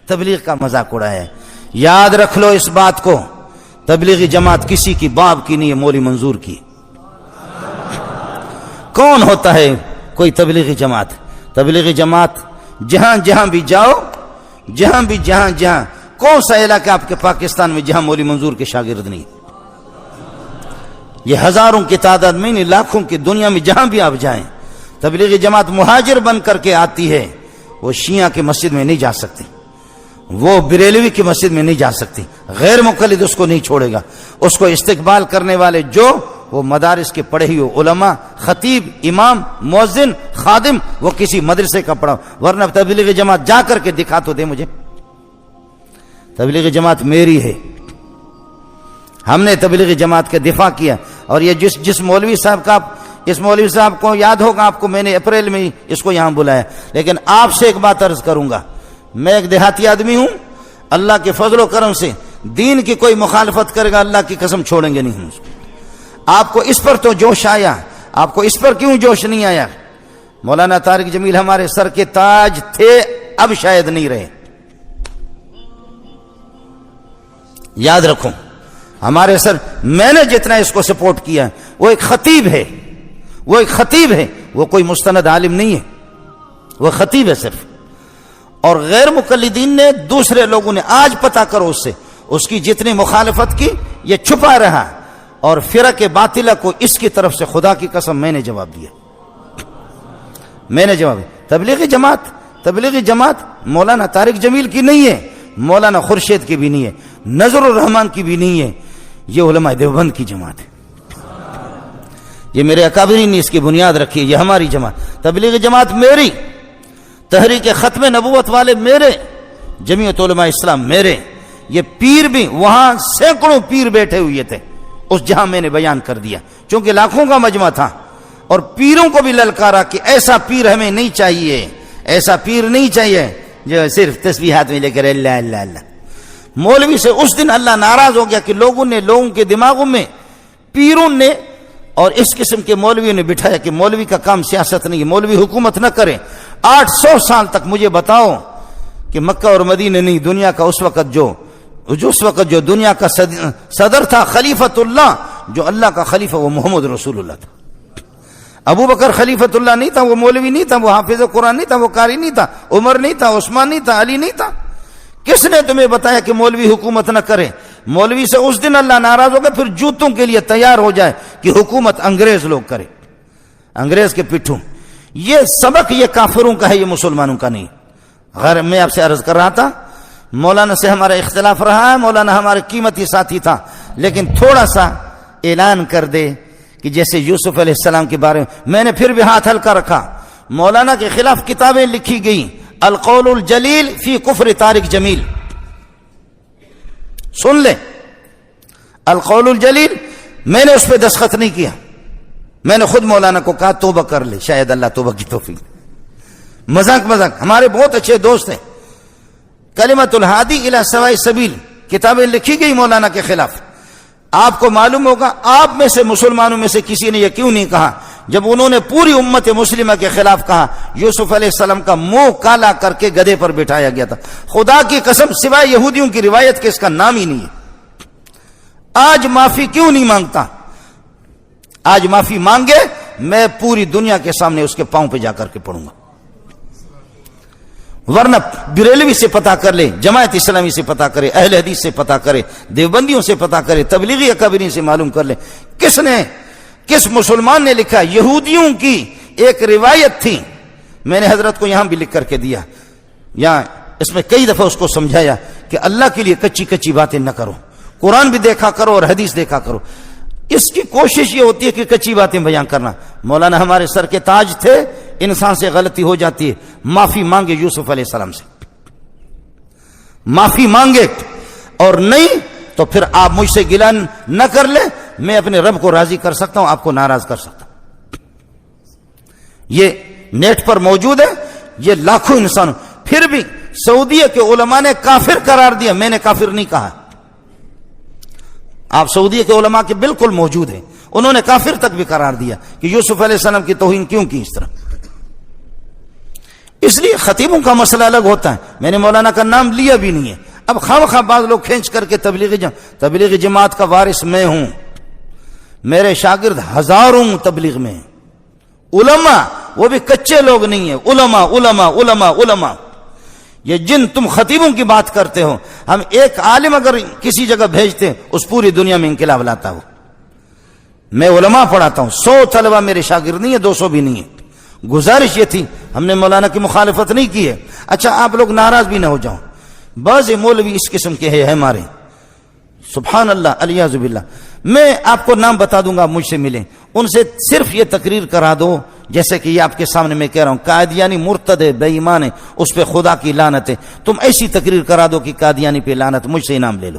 تبلیغ کا مذاق اڑایا ہے۔ یاد رکھ لو اس بات کو، تبلیغی جماعت کسی کی باپ کی نہیں ہے، مولوی منظور کی۔ کون ہوتا ہے کوئی تبلیغی جماعت؟ تبلیغی جماعت جہاں جہاں بھی جاؤ، جہاں کون سا علاقہ آپ کے پاکستان میں جہاں مولوی منظور کے شاگرد نہیں؟ یہ ہزاروں کی تعداد میں نہیں، لاکھوں کی دنیا میں جہاں بھی آپ جائیں، تبلیغی جماعت مہاجر بن کر کے آتی ہے۔ وہ شیعہ کی مسجد میں نہیں جا سکتی، وہ بریلوی کی مسجد میں نہیں جا سکتی، غیر مقلد اس کو نہیں چھوڑے گا۔ اس کو استقبال کرنے والے جو وہ مدارس کے پڑھے ہوئے علماء، خطیب، امام، مؤذن، خادم، وہ کسی مدرسے کا پڑھا، ورنہ تبلیغی جماعت جا کر کے دکھا تو دے مجھے۔ تبلیغی جماعت میری ہے، ہم نے تبلیغی جماعت کا دفاع کیا۔ اور یہ جس مولوی صاحب کا، اس مولوی صاحب کو یاد ہوگا آپ کو، میں نے اپریل میں اس کو یہاں بلایا، لیکن آپ سے ایک بات عرض کروں گا، میں ایک دیہاتی آدمی ہوں، اللہ کے فضل و کرم سے دین کی کوئی مخالفت کرے گا اللہ کی قسم چھوڑیں گے نہیں ہم اس کو۔ آپ کو اس پر تو جوش آیا، آپ کو اس پر کیوں جوش نہیں آیا؟ مولانا طارق جمیل ہمارے سر کے تاج تھے، اب شاید نہیں رہے۔ یاد رکھو ہمارے سر، میں نے جتنا اس کو سپورٹ کیا، وہ ایک خطیب ہے، وہ کوئی مستند عالم نہیں ہے، وہ خطیب ہے صرف۔ اور غیر مقلدین نے، دوسرے لوگوں نے، آج پتہ کرو اس سے، اس کی جتنی مخالفت کی یہ چھپا رہا، اور فرق باطلہ کو اس کی طرف سے خدا کی قسم میں نے جواب دیا، میں نے جواب دیا۔ تبلیغی جماعت مولانا طارق جمیل کی نہیں ہے، مولانا خورشید کی بھی نہیں ہے، نظر الرحمان کی بھی نہیں ہے، یہ علماء دیوبند کی جماعت ہے۔ یہ میرے اکابرین نے اس کی بنیاد رکھی ہے، یہ ہماری جماعت۔ تبلیغی جماعت میری، تحریک ختم نبوت والے میرے، جمعیت علماء اسلام میرے۔ یہ پیر بھی، وہاں سینکڑوں پیر بیٹھے ہوئے تھے اس جہاں میں نے بیان کر دیا، چونکہ لاکھوں کا مجمع تھا، اور پیروں کو بھی للکارا کہ ایسا پیر ہمیں نہیں چاہیے، ایسا پیر نہیں چاہیے جو صرف تسبیحات میں لے کر اللہ اللہ اللہ۔ مولوی سے اس دن اللہ ناراض ہو گیا کہ لوگوں کے دماغوں میں پیروں نے اور اس قسم کے مولویوں نے بٹھایا کہ مولوی کا کام سیاست نہیں ہے، مولوی حکومت نہ کرے۔ 800 سال تک مجھے بتاؤ کہ مکہ اور مدینہ نہیں، دنیا کا اس وقت جو دنیا کا صدر تھا، خلیفۃ اللہ، جو اللہ کا خلیفہ، وہ محمد رسول اللہ تھا۔ ابو بکر خلیفۃ اللہ نہیں تھا، وہ مولوی نہیں تھا، وہ حافظ قرآن نہیں تھا، وہ قاری نہیں تھا، عمر نہیں تھا، عثمان نہیں تھا، علی نہیں تھا۔ کس نے تمہیں بتایا کہ مولوی حکومت نہ کرے؟ مولوی سے اس دن اللہ ناراض ہو گیا، پھر جوتوں کے لیے تیار ہو جائے کہ حکومت انگریز لوگ کرے، انگریز کے پٹھوں۔ یہ سبق یہ کافروں کا ہے، یہ مسلمانوں کا نہیں۔ غیر میں آپ سے عرض کر رہا تھا، مولانا سے ہمارا اختلاف رہا ہے، مولانا ہمارے قیمتی ساتھی تھا، لیکن تھوڑا سا اعلان کر دے کہ جیسے یوسف علیہ السلام کے بارے میں نے پھر بھی ہاتھ ہلکا رکھا، مولانا کے خلاف کتابیں لکھی گئی، القول الجلیل فی کفر طارق جمیل، سن لے، القول الجلیل، میں نے اس پہ دستخط نہیں کیا، میں نے خود مولانا کو کہا توبہ کر لے، شاید اللہ توبہ کی توفیق۔ مذاق ہمارے بہت اچھے دوست ہیں، کلمۃ الہادی الی سواء السبیل کتابیں لکھی گئی مولانا کے خلاف۔ آپ کو معلوم ہوگا، آپ میں سے مسلمانوں میں سے کسی نے یہ کیوں نہیں کہا جب انہوں نے پوری امت مسلمہ کے خلاف کہا، یوسف علیہ السلام کا منہ کالا کر کے گدھے پر بٹھایا گیا تھا۔ خدا کی قسم سوائے یہودیوں کی روایت کے اس کا نام ہی نہیں ہے۔ آج معافی کیوں نہیں مانگتا؟ آج معافی مانگے، میں پوری دنیا کے سامنے اس کے پاؤں پہ جا کر کے پڑوں گا۔ ورنہ بریلوی سے پتہ کر لے، جماعت اسلامی سے پتہ کرے، اہل حدیث سے پتہ کرے، دیوبندیوں سے پتہ کرے، تبلیغی اکابرین سے معلوم کر لے، کس مسلمان نے لکھا؟ یہودیوں کی ایک روایت تھی، میں نے حضرت کو یہاں بھی لکھ کر کے دیا، یہاں اس میں کئی دفعہ اس کو سمجھایا کہ اللہ کے لیے کچی باتیں نہ کرو، قرآن بھی دیکھا کرو اور حدیث دیکھا کرو۔ اس کی کوشش یہ ہوتی ہے کہ کچی باتیں بیان کرنا۔ مولانا ہمارے سر کے تاج تھے، انسان سے غلطی ہو جاتی ہے، معافی مانگے یوسف علیہ السلام سے، معافی مانگے، اور نہیں تو پھر آپ مجھ سے گلہ نہ کر لیں، میں اپنے رب کو راضی کر سکتا ہوں، آپ کو ناراض کر سکتا ہوں۔ یہ نیٹ پر موجود ہے، یہ لاکھوں انسان، پھر بھی سعودیہ کے علماء نے کافر قرار دیا، میں نے کافر نہیں کہا۔ آپ سعودیہ کے علماء کے بالکل موجود ہیں، انہوں نے کافر تک بھی قرار دیا کہ یوسف علیہ السلام کی توہین کیوں کی اس طرح۔ اس لیے خطیبوں کا مسئلہ الگ ہوتا ہے. میں نے مولانا کا نام لیا بھی نہیں ہے. اب خواہ بعض لوگ کھینچ کر کے تبلیغی جماعت کا وارث میں ہوں، میرے شاگرد ہزاروں تبلیغ میں ہیں. علماء وہ بھی کچے لوگ نہیں ہیں، علماء علماء علماء علماء. یہ جن تم خطیبوں کی بات کرتے ہو، ہم ایک عالم اگر کسی جگہ بھیجتے اس پوری دنیا میں انقلاب لاتا ہو. میں علماء پڑھاتا ہوں، 100 طلبہ میرے شاگرد نہیں ہے، 200 بھی نہیں ہے. گزارش یہ تھی، ہم نے مولانا کی مخالفت نہیں کی ہے. اچھا آپ لوگ ناراض بھی نہ ہو جاؤ، بعض مولوی اس قسم کے ہیں ہمارے، سبحان اللہ الیاذ باللہ. میں آپ کو نام بتا دوں گا، آپ مجھ سے ملیں، ان سے صرف یہ تقریر کرا دو جیسے کہ یہ آپ کے سامنے میں کہہ رہا ہوں، قادیانی مرتد ہے، بے ایمان ہے، اس پہ خدا کی لعنت ہے. تم ایسی تقریر کرا دو کہ قادیانی پہ لعنت، مجھ سے انعام لے لو.